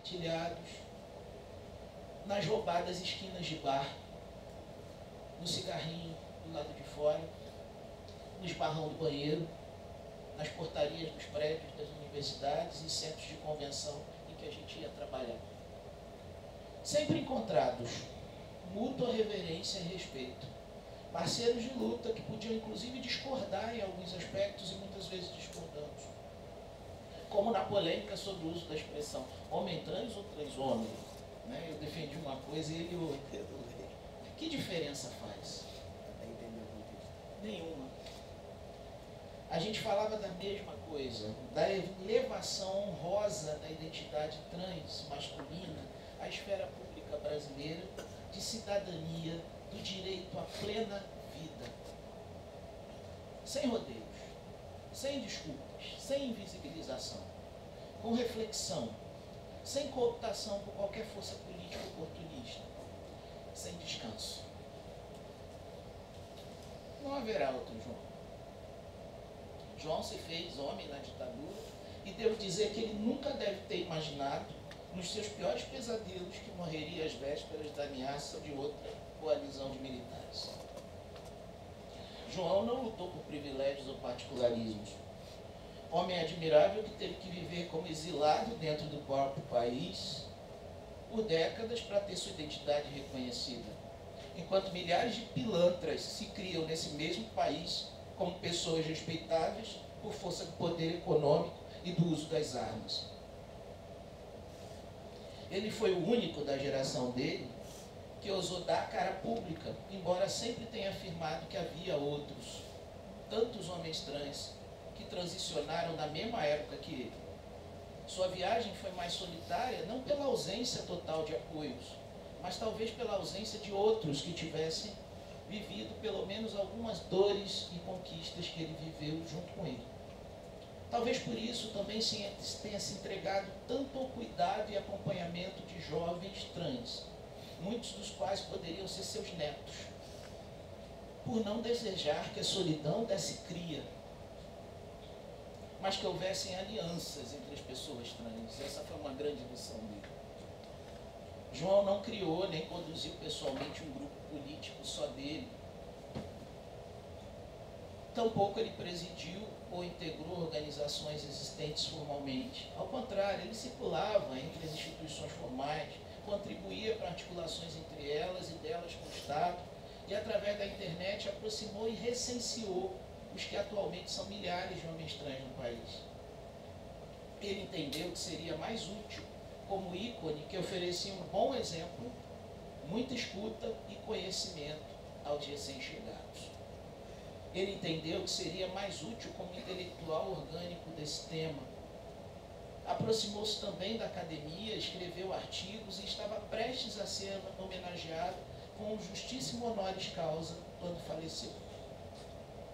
telhados, nas roubadas esquinas de bar, no cigarrinho do lado de fora, no esbarrão do banheiro, nas portarias dos prédios das universidades e centros de convenção em que a gente ia trabalhar. Sempre encontrados, mútua reverência e respeito. Parceiros de luta que podiam inclusive discordar em alguns aspectos e muitas vezes discordamos. Como na polêmica sobre o uso da expressão homem trans ou transhomem. Né? Eu defendi uma coisa e ele outra. Que diferença faz? Nenhuma. A gente falava da mesma coisa, da elevação honrosa da identidade trans masculina à esfera pública brasileira, de cidadania, do direito à plena vida. Sem rodeios, sem desculpas, sem invisibilização, com reflexão, sem cooptação por qualquer força política oportunista, sem descanso. Não haverá outro João. João se fez homem na ditadura e devo dizer que ele nunca deve ter imaginado, nos seus piores pesadelos, que morreria às vésperas da ameaça de outra coalizão de militares. João não lutou por privilégios ou particularismos. Homem admirável que teve que viver como exilado dentro do próprio país por décadas para ter sua identidade reconhecida, enquanto milhares de pilantras se criam nesse mesmo país como pessoas respeitáveis por força do poder econômico e do uso das armas. Ele foi o único da geração dele que ousou dar a cara pública, embora sempre tenha afirmado que havia outros, tantos homens trans, que transicionaram na mesma época que ele. Sua viagem foi mais solitária, não pela ausência total de apoios, mas talvez pela ausência de outros que tivessem vivido pelo menos algumas dores e conquistas que ele viveu junto com ele. Talvez por isso também tenha se entregado tanto ao cuidado e acompanhamento de jovens trans, muitos dos quais poderiam ser seus netos, por não desejar que a solidão desse cria, mas que houvessem alianças entre as pessoas trans. Essa foi uma grande lição dele. João não criou nem conduziu pessoalmente um grupo político só dele. Tampouco ele presidiu ou integrou organizações existentes formalmente. Ao contrário, ele circulava entre as instituições formais, contribuía para articulações entre elas e delas com o Estado, e através da internet aproximou e recenseou os que atualmente são milhares de homens trans no país. Ele entendeu que seria mais útil como ícone que oferecia um bom exemplo, muita escuta e conhecimento aos recém-chegados. Ele entendeu que seria mais útil como intelectual orgânico desse tema. Aproximou-se também da academia, escreveu artigos e estava prestes a ser homenageado com o justíssimo honoris causa quando faleceu,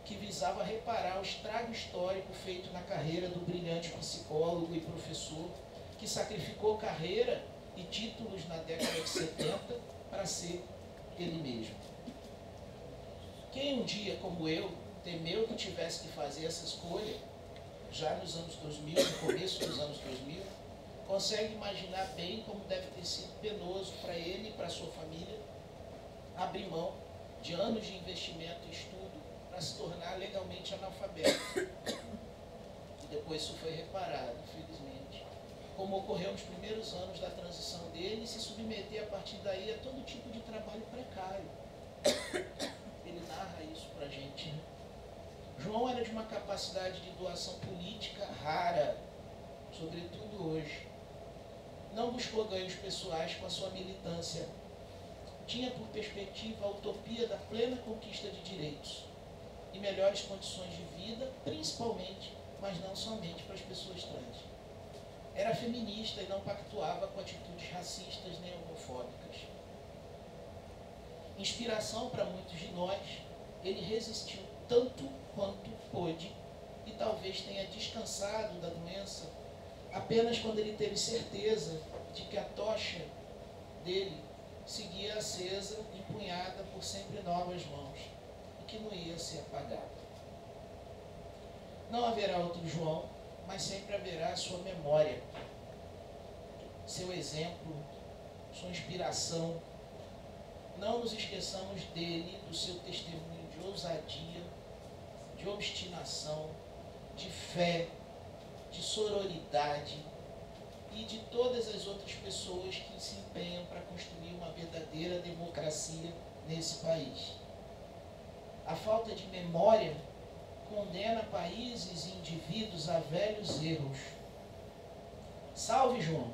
que visava reparar o estrago histórico feito na carreira do brilhante psicólogo e professor que sacrificou carreira e títulos na década de 70 para ser ele mesmo. Quem um dia, como eu, temeu que tivesse que fazer essa escolha, já nos anos 2000, no começo dos anos 2000, consegue imaginar bem como deve ter sido penoso para ele e para sua família abrir mão de anos de investimento e estudo para se tornar legalmente analfabeto. E depois isso foi reparado, infelizmente. Como ocorreu nos primeiros anos da transição dele, se submeter a partir daí a todo tipo de trabalho precário. Ele narra isso para a gente, né? João era de uma capacidade de doação política rara, sobretudo hoje. Não buscou ganhos pessoais com a sua militância. Tinha por perspectiva a utopia da plena conquista de direitos e melhores condições de vida, principalmente, mas não somente para as pessoas trans. Era feminista e não pactuava com atitudes racistas nem homofóbicas. Inspiração para muitos de nós, ele resistiu tanto quanto pôde e talvez tenha descansado da doença apenas quando ele teve certeza de que a tocha dele seguia acesa, empunhada por sempre novas mãos e que não ia ser apagada. Não haverá outro João, mas sempre haverá a sua memória. seu exemplo, sua inspiração. Não nos esqueçamos dele, do seu testemunho de ousadia, de obstinação, de fé, de sororidade e de todas as outras pessoas que se empenham para construir uma verdadeira democracia nesse país. A falta de memória condena países e indivíduos a velhos erros. Salve, João!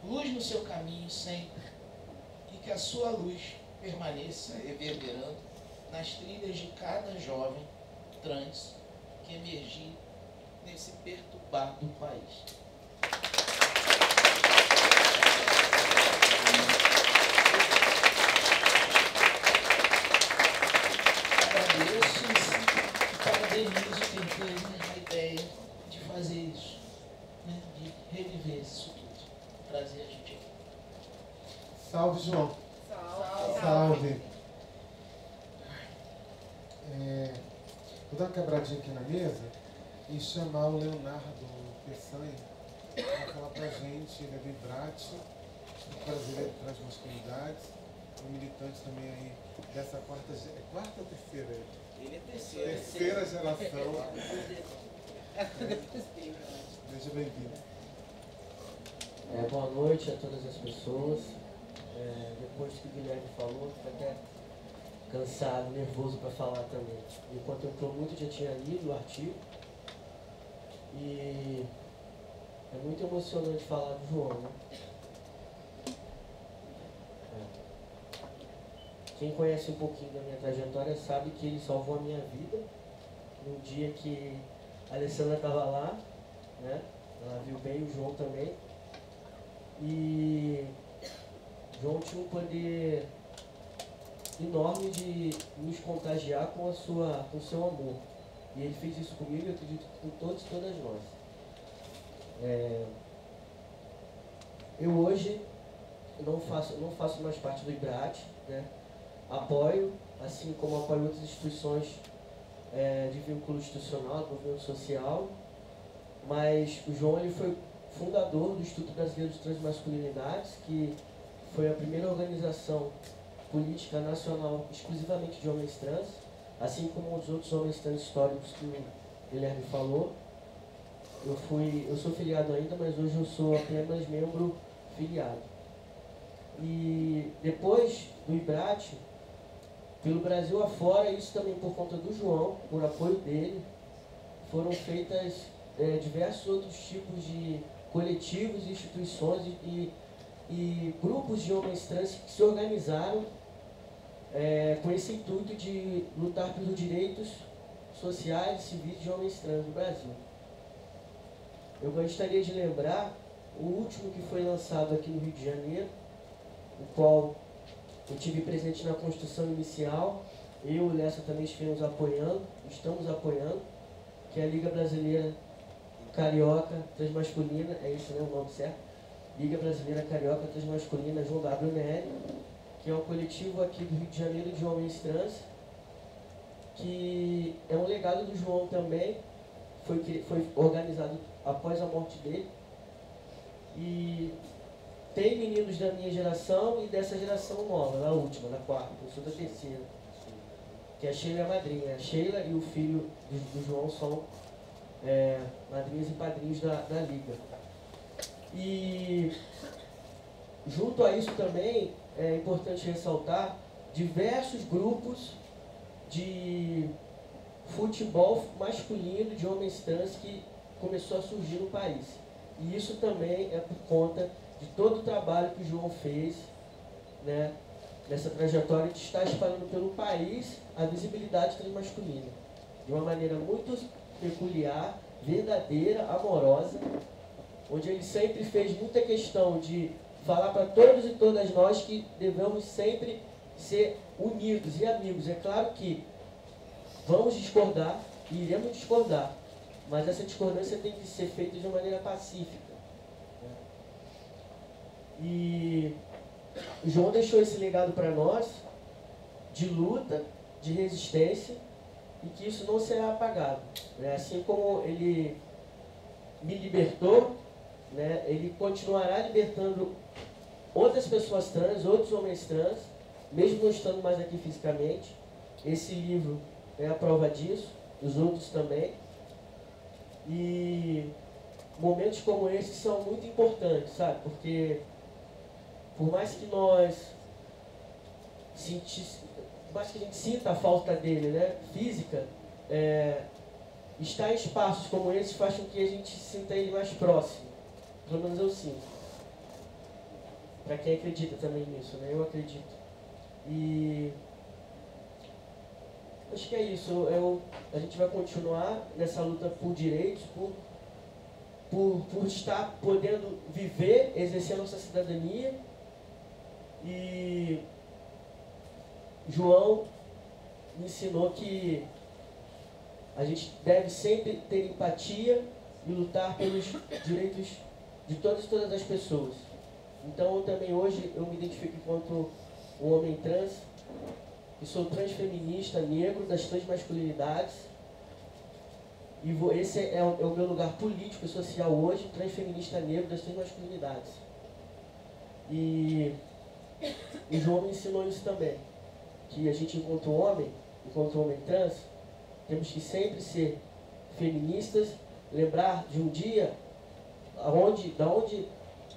Luz no seu caminho sempre, e que a sua luz permaneça reverberando nas trilhas de cada jovem trans que emergir nesse perturbado país. Agradeço e parabenizo quem teve a ideia de fazer isso, né? De reviver isso tudo. Trazer a gente aqui. Salve, João. Salve. Salve. Vou dar uma quebradinha aqui na mesa e chamar o Leonardo Peçanha para falar pra gente. Ele é vibrante, brasileiro de transmasculinidades, um militante também aí dessa quarta ou terceira? Ele é terceira. Terceira geração. Seja bem-vindo. Boa noite a todas as pessoas. Depois que o Guilherme falou, estou até cansado, nervoso para falar também. Enquanto eu estou muito, já tinha lido o artigo. E é muito emocionante falar do João, né? Quem conhece um pouquinho da minha trajetória sabe que ele salvou a minha vida no dia que a Alessandra estava lá, né? Ela viu bem, o João também. E João tinha um poder enorme de nos contagiar com o seu amor. E ele fez isso comigo e eu acredito que com todos e todas nós. Eu hoje não faço mais parte do IBRAT, né? Apoio, assim como apoio outras instituições de vínculo institucional, do movimento social, mas o João ele foi fundador do Instituto Brasileiro de Transmasculinidades, que foi a primeira organização política nacional exclusivamente de homens trans, assim como os outros homens trans históricos que o Guilherme falou. Eu sou filiado ainda, mas hoje eu sou apenas membro filiado. E depois do IBRAT, pelo Brasil afora, isso também por conta do João, por apoio dele, foram feitas diversos outros tipos de coletivos, instituições e grupos de homens trans que se organizaram com esse intuito de lutar pelos direitos sociais e civis de homens trans no Brasil. Eu gostaria de lembrar o último que foi lançado aqui no Rio de Janeiro, o qual eu tive presente na construção inicial. Eu e o Lessa também estamos apoiando, que é a Liga Brasileira Carioca Transmasculina, é isso, né, o nome certo? Liga Brasileira Carioca Transmasculina João W. Nery, que é um coletivo aqui do Rio de Janeiro de homens trans, que é um legado do João também, foi organizado após a morte dele, e tem meninos da minha geração e dessa geração nova, da última, da quarta, eu sou da terceira, que a Sheila é a madrinha. A Sheila e o filho do João são madrinhas e padrinhos da Liga. E junto a isso também é importante ressaltar diversos grupos de futebol masculino de homens trans que começou a surgir no país. E isso também é por conta de todo o trabalho que o João fez, né, nessa trajetória de estar espalhando pelo país a visibilidade transmasculina, de uma maneira muito peculiar, verdadeira, amorosa, onde ele sempre fez muita questão de falar para todos e todas nós que devemos sempre ser unidos e amigos. É claro que vamos discordar e iremos discordar, mas essa discordância tem que ser feita de maneira pacífica. E o João deixou esse legado para nós, de luta, de resistência, e que isso não será apagado. Assim como ele me libertou, né, ele continuará libertando outras pessoas trans, outros homens trans, mesmo não estando mais aqui fisicamente. Esse livro é a prova disso, os outros também. E momentos como esses são muito importantes, sabe? Porque por mais que a gente sinta a falta dele, né, física, estar em espaços como esses faz com que a gente sinta ele mais próximo. Pelo menos eu sinto. Para quem acredita também nisso, né? Eu acredito. E acho que é isso. A gente vai continuar nessa luta por direitos, por estar podendo viver, exercer a nossa cidadania. E João me ensinou que a gente deve sempre ter empatia e lutar pelos direitos de todas as pessoas. Então, também hoje eu me identifico enquanto um homem trans, e sou transfeminista, negro, das transmasculinidades. E esse é o meu lugar político e social hoje, transfeminista negro das transmasculinidades. E João me ensinou isso também, que a gente, enquanto homem trans, temos que sempre ser feministas, lembrar de um dia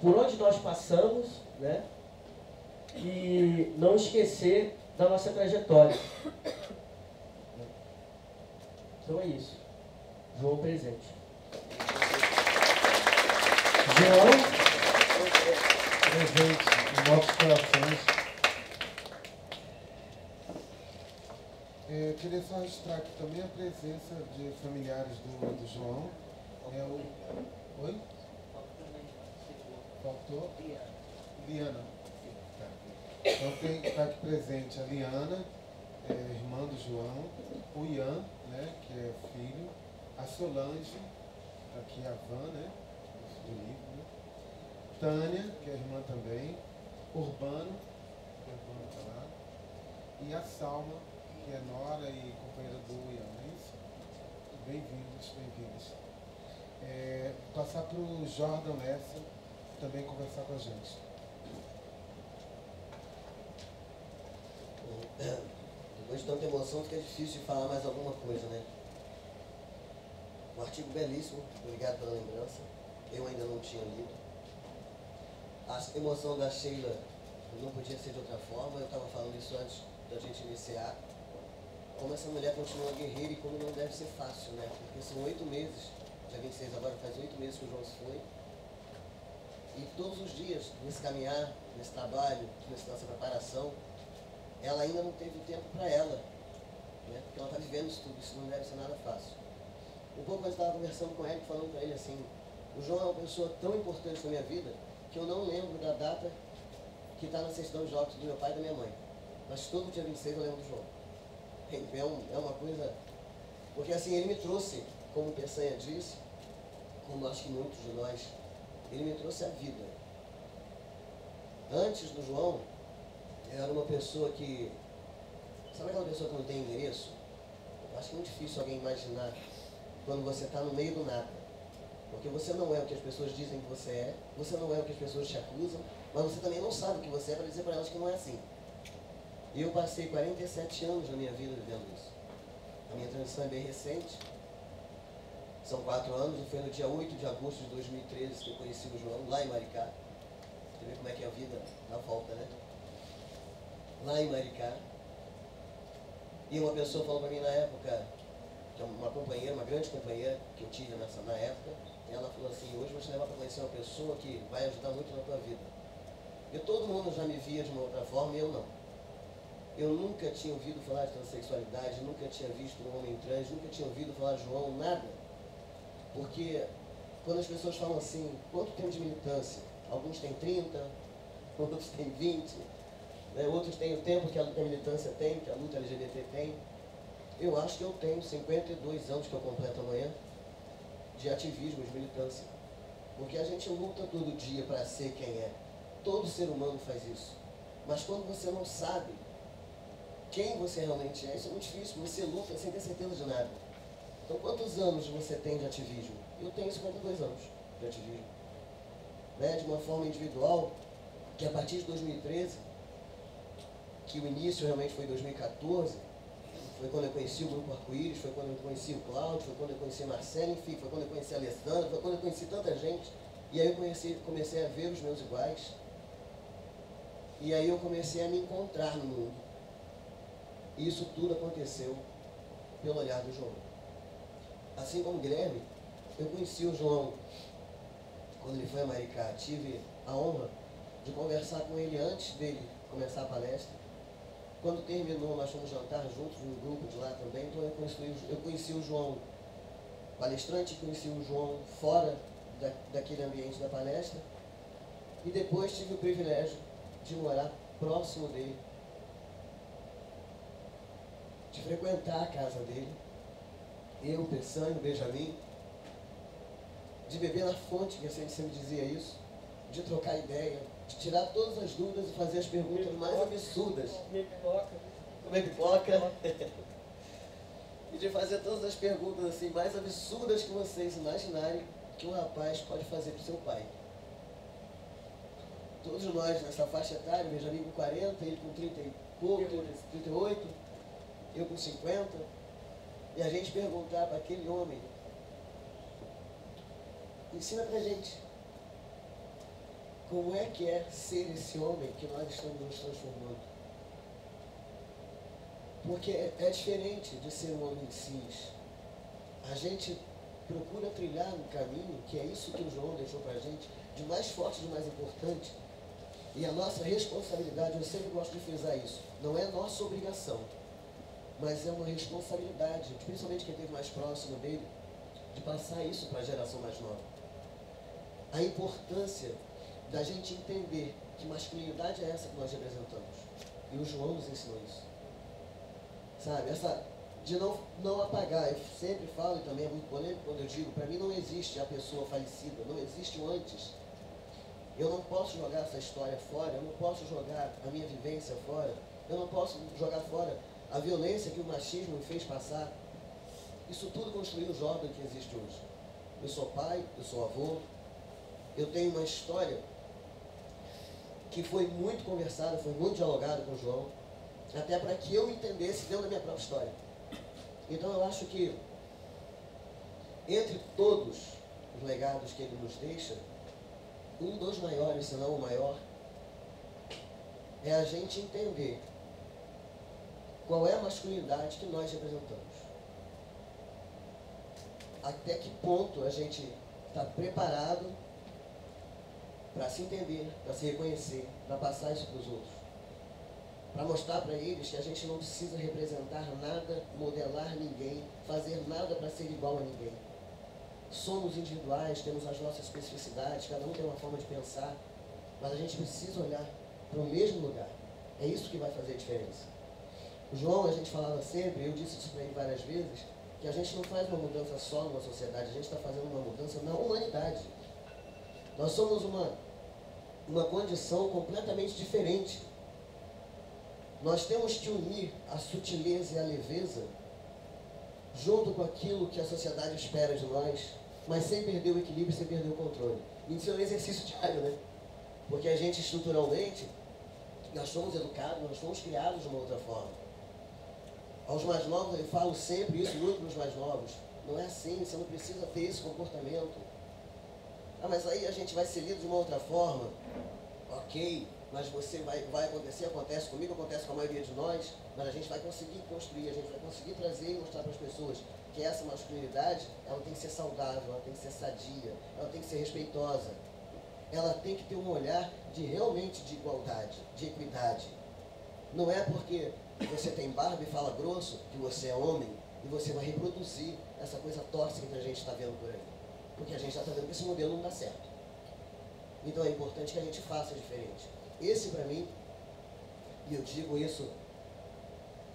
por onde nós passamos, né? E não esquecer da nossa trajetória. Então é isso. João presente. João presente em nossos corações. Eu queria só registrar aqui também a presença de familiares do João. Oi? Faltou? Liana. Tá. Então está aqui presente a Liana, irmã do João, o Ian, né, que é filho, a Solange, aqui a Van, né, do livro, né? Tânia, que é irmã também, Urbano, que é irmã tá lá, e a Salma, que é nora e companheira do Ian, não é isso? Bem-vindos, bem-vindos. Passar para o Jordan Lessa também conversar com a gente. Depois de tanta emoção fica difícil de falar mais alguma coisa, né? Um artigo belíssimo, obrigado pela lembrança. Eu ainda não tinha lido. A emoção da Sheila não podia ser de outra forma, eu estava falando isso antes da gente iniciar. Como essa mulher continua guerreira e como não deve ser fácil, né? Porque são 8 meses, dia 26 agora faz 8 meses que o João se foi. E todos os dias, nesse caminhar, nesse trabalho, nessa preparação, ela ainda não teve tempo para ela, né? Porque ela está vivendo isso tudo, isso não deve ser nada fácil. Um pouco antes eu estava conversando com ele, falando para ele assim, o João é uma pessoa tão importante na minha vida, que eu não lembro da data que está na certidão de óbitos do meu pai e da minha mãe. Mas todo dia 26 eu lembro do João. É uma coisa... Porque assim, ele me trouxe, como o Peçanha disse, como acho que muitos de nós, ele me trouxe a vida. Antes do João, eu era uma pessoa que... Sabe aquela pessoa que não tem endereço? Eu acho que é muito difícil alguém imaginar quando você está no meio do nada. Porque você não é o que as pessoas dizem que você é, você não é o que as pessoas te acusam, mas você também não sabe o que você é para dizer para elas que não é assim. E eu passei 47 anos na minha vida vivendo isso. A minha transição é bem recente. São 4 anos, e foi no dia 8 de agosto de 2013 que eu conheci o João, lá em Maricá. Você vê como é que é a vida dá volta, né? Lá em Maricá. E uma pessoa falou para mim na época, que é uma companheira, uma grande companheira que eu tive na época, e ela falou assim, hoje eu vou te levar para conhecer uma pessoa que vai ajudar muito na tua vida. E todo mundo já me via de uma outra forma e eu não. Eu nunca tinha ouvido falar de transexualidade, nunca tinha visto um homem trans, nunca tinha ouvido falar de João, nada. Porque quando as pessoas falam assim, quanto tempo de militância? Alguns têm 30, outros têm 20, né? Outros têm o tempo que a militância tem, que a luta LGBT tem. Eu acho que eu tenho 52 anos que eu completo amanhã de ativismo, de militância. Porque a gente luta todo dia para ser quem é. Todo ser humano faz isso. Mas quando você não sabe quem você realmente é, isso é muito difícil. Você luta sem ter certeza de nada. Então, quantos anos você tem de ativismo? Eu tenho 52 anos de ativismo. né, de uma forma individual, que a partir de 2013, que o início realmente foi em 2014, foi quando eu conheci o Grupo Arco-Íris, foi quando eu conheci o Cláudio, foi quando eu conheci Marcelo, enfim, foi quando eu conheci a Alessandra, foi quando eu conheci tanta gente. E aí eu comecei a ver os meus iguais. E aí eu comecei a me encontrar no mundo. E isso tudo aconteceu pelo olhar do João. Assim como o Guilherme, eu conheci o João quando ele foi a Maricá. Tive a honra de conversar com ele antes dele começar a palestra. Quando terminou, nós fomos jantar juntos, um grupo de lá também, então eu conheci o João palestrante, conheci o João fora daquele ambiente da palestra, e depois tive o privilégio de morar próximo dele, de frequentar a casa dele, eu, Peçanha, Benjamin, de beber na fonte, que a gente sempre dizia isso, de trocar ideia, de tirar todas as dúvidas e fazer as perguntas mais absurdas. Comer pipoca. E de fazer todas as perguntas assim, mais absurdas que vocês imaginarem que um rapaz pode fazer para o seu pai. Todos nós nessa faixa etária, Benjamin com 40, ele com 30 e pouco, 38, eu com 50, e a gente perguntar para aquele homem, ensina pra gente como é que é ser esse homem que nós estamos nos transformando. Porque é diferente de ser um homem cis. A gente procura trilhar um caminho, que é isso que o João deixou pra gente, de mais forte, de mais importante. E a nossa responsabilidade, eu sempre gosto de frisar isso, não é nossa obrigação, mas é uma responsabilidade, principalmente quem esteve mais próximo dele, de passar isso para a geração mais nova. A importância da gente entender que masculinidade é essa que nós representamos. E o João nos ensinou isso. Sabe, essa de não apagar. Eu sempre falo, e também é muito polêmico quando eu digo, para mim não existe a pessoa falecida, não existe o antes. Eu não posso jogar essa história fora, eu não posso jogar a minha vivência fora, eu não posso jogar fora a violência que o machismo me fez passar. Isso tudo construiu o Jordan que existe hoje. Eu sou pai, eu sou avô, eu tenho uma história que foi muito conversada, foi muito dialogada com o João, até para que eu entendesse dentro da minha própria história. Então eu acho que, entre todos os legados que ele nos deixa, um dos maiores, se não o maior, é a gente entender qual é a masculinidade que nós representamos. Até que ponto a gente está preparado para se entender, para se reconhecer, para passar isso para os outros. Para mostrar para eles que a gente não precisa representar nada, modelar ninguém, fazer nada para ser igual a ninguém. Somos individuais, temos as nossas especificidades, cada um tem uma forma de pensar, mas a gente precisa olhar para o mesmo lugar. É isso que vai fazer a diferença. O João, a gente falava sempre, eu disse isso para ele várias vezes, que a gente não faz uma mudança só numa sociedade, a gente está fazendo uma mudança na humanidade. Nós somos uma condição completamente diferente. Nós temos que unir a sutileza e a leveza junto com aquilo que a sociedade espera de nós, mas sem perder o equilíbrio, sem perder o controle. Isso é um exercício diário, né? Porque a gente estruturalmente, nós somos educados, nós fomos criados de uma outra forma. Aos mais novos, eu falo sempre isso muito para os mais novos. Não é assim, você não precisa ter esse comportamento. Ah, mas aí a gente vai ser lido de uma outra forma. Ok, mas você vai acontecer, acontece comigo, acontece com a maioria de nós, mas a gente vai conseguir construir, a gente vai conseguir trazer e mostrar para as pessoas que essa masculinidade, ela tem que ser saudável, ela tem que ser sadia, ela tem que ser respeitosa. Ela tem que ter um olhar de realmente de igualdade, de equidade. Não é porque você tem barba e fala grosso que você é homem e você vai reproduzir essa coisa tóxica que a gente está vendo por aí. Porque a gente já está vendo que esse modelo não dá certo. Então é importante que a gente faça diferente. Esse para mim, e eu digo isso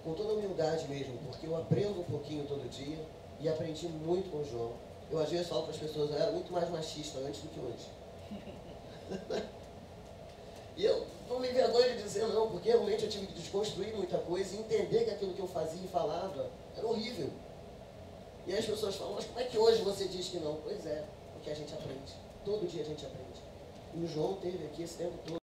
com toda humildade mesmo, porque eu aprendo um pouquinho todo dia e aprendi muito com o João. Eu às vezes falo para as pessoas, eu era muito mais machista antes do que hoje. E eu não me envergonho de dizer não, porque realmente eu tive que desconstruir muita coisa e entender que aquilo que eu fazia e falava era horrível. E aí as pessoas falam, mas como é que hoje você diz que não? Pois é, porque a gente aprende. Todo dia a gente aprende. E o João teve aqui esse tempo todo.